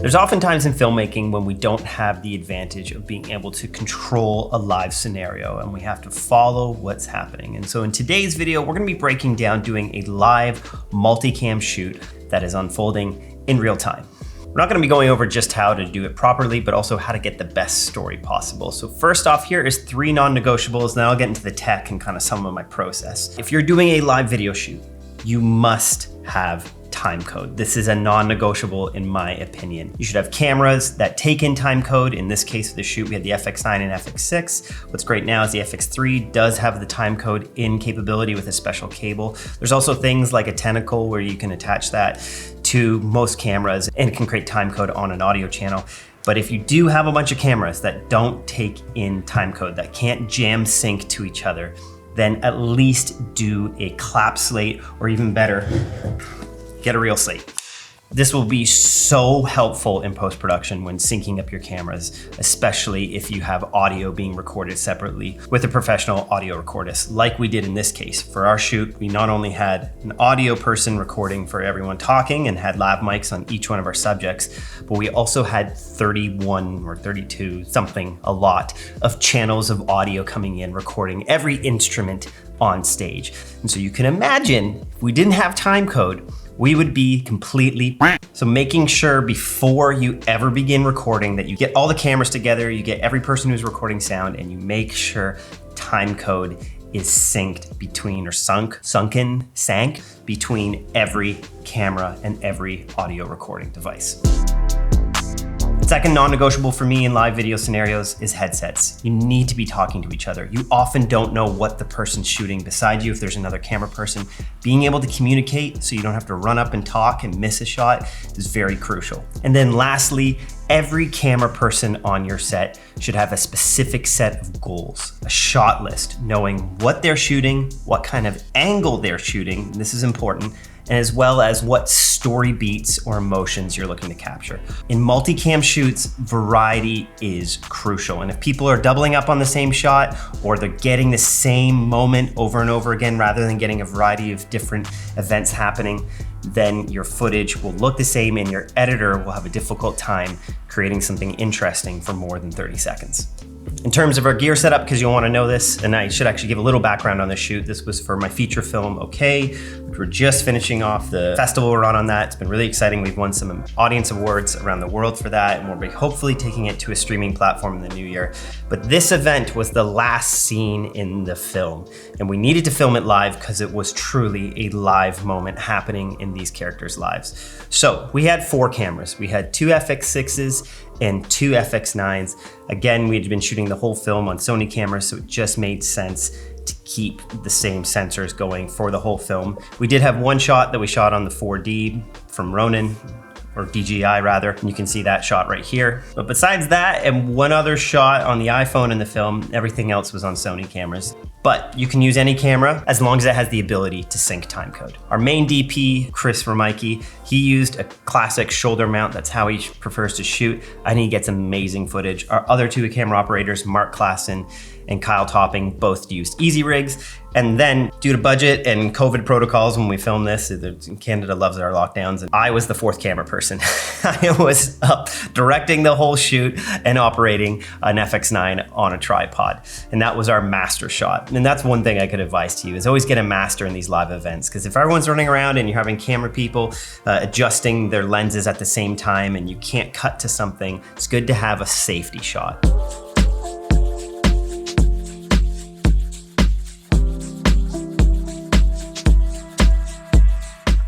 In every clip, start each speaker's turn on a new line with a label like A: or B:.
A: There's oftentimes in filmmaking when we don't have the advantage of being able to control a live scenario and we have to follow what's happening. And so in today's video, we're gonna be breaking down doing a live multicam shoot that is unfolding in real time. We're not gonna be going over just how to do it properly, but also how to get the best story possible. So first off, here is 3 non-negotiables, and then I'll get into the tech and kind of some of my process. If you're doing a live video shoot, you must have timecode. This is a non-negotiable in my opinion. You should have cameras that take in timecode. In this case of the shoot, we had the FX9 and FX6. What's great now is the FX3 does have the timecode in capability with a special cable. There's also things like a tentacle where you can attach that to most cameras and it can create timecode on an audio channel. But if you do have a bunch of cameras that don't take in timecode, that can't jam sync to each other, then at least do a clap slate, or even better, get a real slate. This will be so helpful in post-production when syncing up your cameras, especially if you have audio being recorded separately with a professional audio recordist, like we did in this case. For our shoot, we not only had an audio person recording for everyone talking and had lav mics on each one of our subjects, but we also had 31 or 32, something, a lot of channels of audio coming in, recording every instrument on stage. And so you can imagine if we didn't have timecode, we would be completely. So making sure before you ever begin recording that you get all the cameras together, you get every person who's recording sound, and you make sure timecode is synced between, or sank between every camera and every audio recording device. Second non-negotiable for me in live video scenarios is headsets. You need to be talking to each other. You often don't know what the person's shooting beside you if there's another camera person. Being able to communicate so you don't have to run up and talk and miss a shot is very crucial. And then lastly, every camera person on your set should have a specific set of goals, a shot list, knowing what they're shooting, what kind of angle they're shooting, this is important, and as well as what story beats or emotions you're looking to capture. In multicam shoots, variety is crucial. And if people are doubling up on the same shot, or they're getting the same moment over and over again, rather than getting a variety of different events happening, then your footage will look the same and your editor will have a difficult time creating something interesting for more than 30 seconds. In terms of our gear setup, because you'll want to know this, and I should actually give a little background on this shoot. This was for my feature film, OK, which we're just finishing off the festival we're on that. It's been really exciting. We've won some audience awards around the world for that, and we'll be hopefully taking it to a streaming platform in the new year. But this event was the last scene in the film, and we needed to film it live because it was truly a live moment happening in these characters' lives. So we had 4 cameras. We had 2 FX6s and 2 FX9s. Again, we'd been shooting the whole film on Sony cameras, so it just made sense to keep the same sensors going for the whole film. We did have one shot that we shot on the 4D from Ronin, or DJI rather, and you can see that shot right here. But besides that, and one other shot on the iPhone in the film, everything else was on Sony cameras. But you can use any camera as long as it has the ability to sync timecode. Our main DP, Chris Vermeike, he used a classic shoulder mount. That's how he prefers to shoot, and he gets amazing footage. Our other 2 camera operators, Mark Klassen and Kyle Topping, both used easy rigs. And then due to budget and COVID protocols when we filmed this, Canada loves our lockdowns, and I was the 4th camera person. I was up directing the whole shoot and operating an FX9 on a tripod. And that was our master shot. And that's one thing I could advise to you, is always get a master in these live events. Because if everyone's running around and you're having camera people adjusting their lenses at the same time and you can't cut to something, it's good to have a safety shot.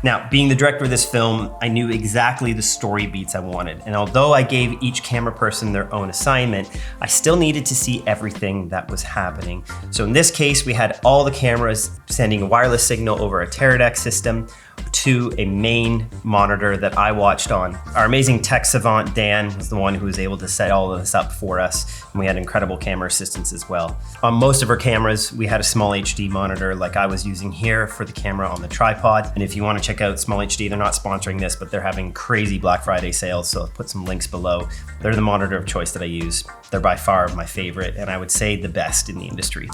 A: Now, being the director of this film, I knew exactly the story beats I wanted. And although I gave each camera person their own assignment, I still needed to see everything that was happening. So in this case, we had all the cameras sending a wireless signal over a Teradek system to a main monitor that I watched on. Our amazing tech savant, Dan, was the one who was able to set all of this up for us. And we had incredible camera assistants as well. On most of our cameras, we had a small HD monitor like I was using here for the camera on the tripod. And if you want to check out Small HD, they're not sponsoring this, but they're having crazy Black Friday sales. So I'll put some links below. They're the monitor of choice that I use. They're by far my favorite, and I would say the best in the industry.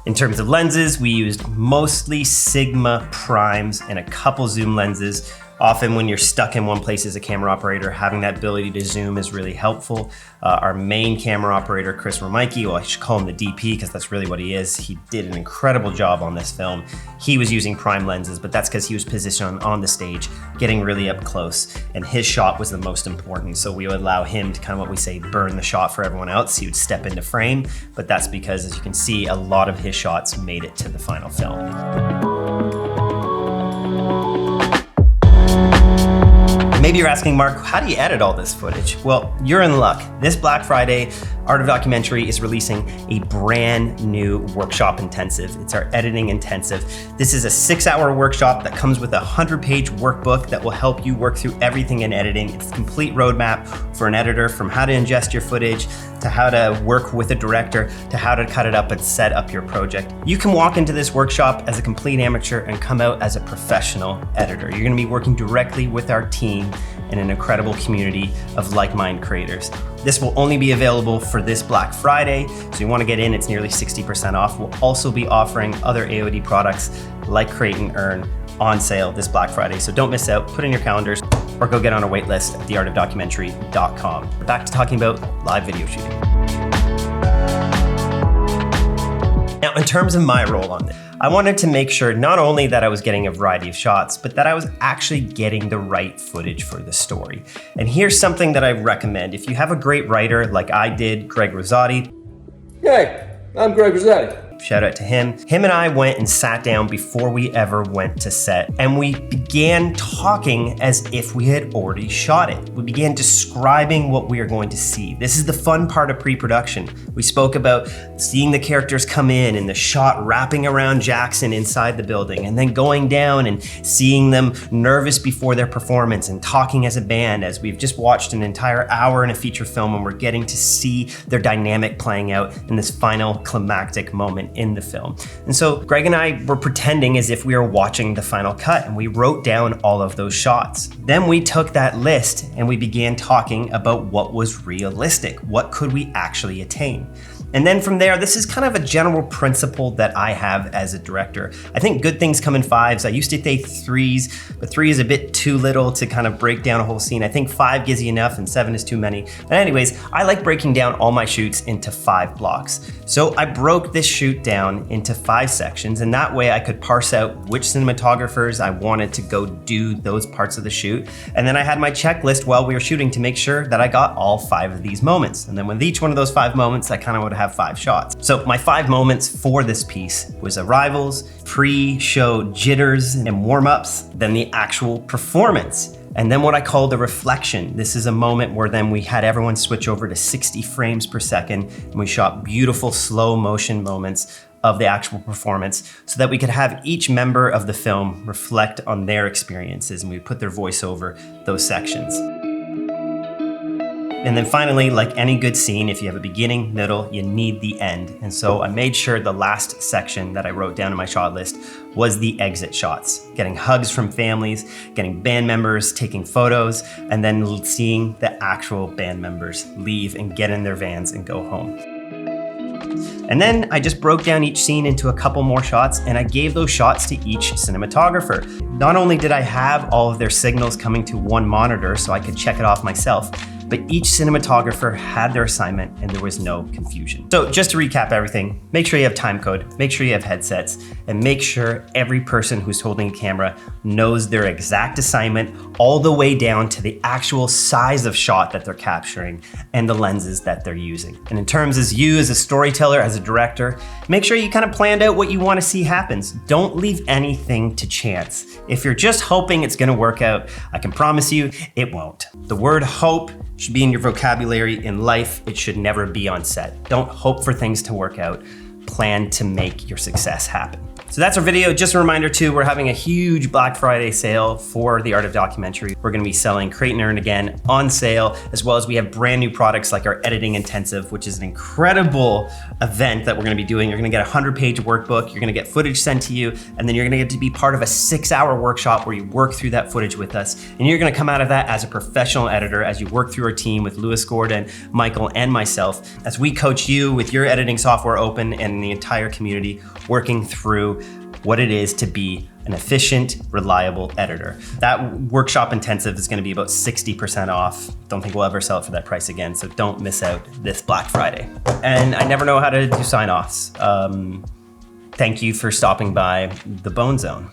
A: In terms of lenses, we used mostly Sigma primes and a couple zoom lenses. Often when you're stuck in one place as a camera operator, having that ability to zoom is really helpful. Our main camera operator, Chris Romike, well, I should call him the DP because that's really what he is. He did an incredible job on this film. He was using prime lenses, but that's because he was positioned on the stage, getting really up close, and his shot was the most important. So we would allow him to kind of, what we say, burn the shot for everyone else. He would step into frame, but that's because, as you can see, a lot of his shots made it to the final film. Maybe you're asking, Mark, how do you edit all this footage? Well, you're in luck. This Black Friday, Art of Documentary is releasing a brand new workshop intensive. It's our editing intensive. This is a 6-hour workshop that comes with a 100-page workbook that will help you work through everything in editing. It's a complete roadmap for an editor, from how to ingest your footage, to how to work with a director, to how to cut it up and set up your project. You can walk into this workshop as a complete amateur and come out as a professional editor. You're gonna be working directly with our team in an incredible community of like-minded creators. This will only be available for this Black Friday, so you wanna get in, it's nearly 60% off. We'll also be offering other AOD products like Create and Earn on sale this Black Friday, so don't miss out. Put in your calendars or go get on a wait list at theartofdocumentary.com. Back to talking about live video shooting. Now, in terms of my role on this, I wanted to make sure not only that I was getting a variety of shots, but that I was actually getting the right footage for the story. And here's something that I recommend. If you have a great writer like I did, Greg Rosati.
B: Hey, I'm Greg Rosati.
A: Shout out to him. Him and I went and sat down before we ever went to set, and we began talking as if we had already shot it. We began describing what we are going to see. This is the fun part of pre-production. We spoke about seeing the characters come in and the shot wrapping around Jackson inside the building, and then going down and seeing them nervous before their performance and talking as a band, as we've just watched an entire hour in a feature film, and we're getting to see their dynamic playing out in this final climactic moment in the film. And so Greg and I were pretending as if we were watching the final cut, and we wrote down all of those shots. Then we took that list and we began talking about what was realistic. What could we actually attain? And then from there, this is kind of a general principle that I have as a director. I think good things come in 5s. I used to say 3s, but 3 is a bit too little to kind of break down a whole scene. I think 5 gives you enough and 7 is too many. But anyways, I like breaking down all my shoots into 5 blocks. So I broke this shoot down into 5 sections, and that way I could parse out which cinematographers I wanted to go do those parts of the shoot. And then I had my checklist while we were shooting to make sure that I got all 5 of these moments. And then with each one of those 5 moments, I kind of would have 5 shots. So my 5 moments for this piece was arrivals, pre-show jitters and warm-ups, then the actual performance. And then what I call the reflection. This is a moment where then we had everyone switch over to 60 frames per second, and we shot beautiful slow motion moments of the actual performance so that we could have each member of the film reflect on their experiences, and we put their voice over those sections. And then finally, like any good scene, if you have a beginning, middle, you need the end. And so I made sure the last section that I wrote down in my shot list was the exit shots. Getting hugs from families, getting band members taking photos, and then seeing the actual band members leave and get in their vans and go home. And then I just broke down each scene into a couple more shots, and I gave those shots to each cinematographer. Not only did I have all of their signals coming to one monitor so I could check it off myself, but each cinematographer had their assignment and there was no confusion. So just to recap everything, make sure you have timecode, make sure you have headsets, and make sure every person who's holding a camera knows their exact assignment all the way down to the actual size of shot that they're capturing and the lenses that they're using. And in terms as you as a storyteller, as a director, make sure you kind of planned out what you want to see happens. Don't leave anything to chance. If you're just hoping it's gonna work out, I can promise you it won't. The word hope should be in your vocabulary in life. It should never be on set. Don't hope for things to work out. Plan to make your success happen. So that's our video. Just a reminder too, we're having a huge Black Friday sale for the Art of Documentary. We're gonna be selling Create and Earn again on sale, as well as we have brand new products like our Editing Intensive, which is an incredible event that we're gonna be doing. You're gonna get a 100-page workbook, you're gonna get footage sent to you, and then you're gonna get to be part of a 6-hour workshop where you work through that footage with us. And you're gonna come out of that as a professional editor as you work through our team with Lewis Gordon, Michael, and myself, as we coach you with your editing software open and the entire community working through what it is to be an an efficient, reliable editor. That workshop intensive is gonna be about 60% off. Don't think we'll ever sell it for that price again, so don't miss out this Black Friday. And I never know how to do sign-offs. Thank you for stopping by the Bone Zone.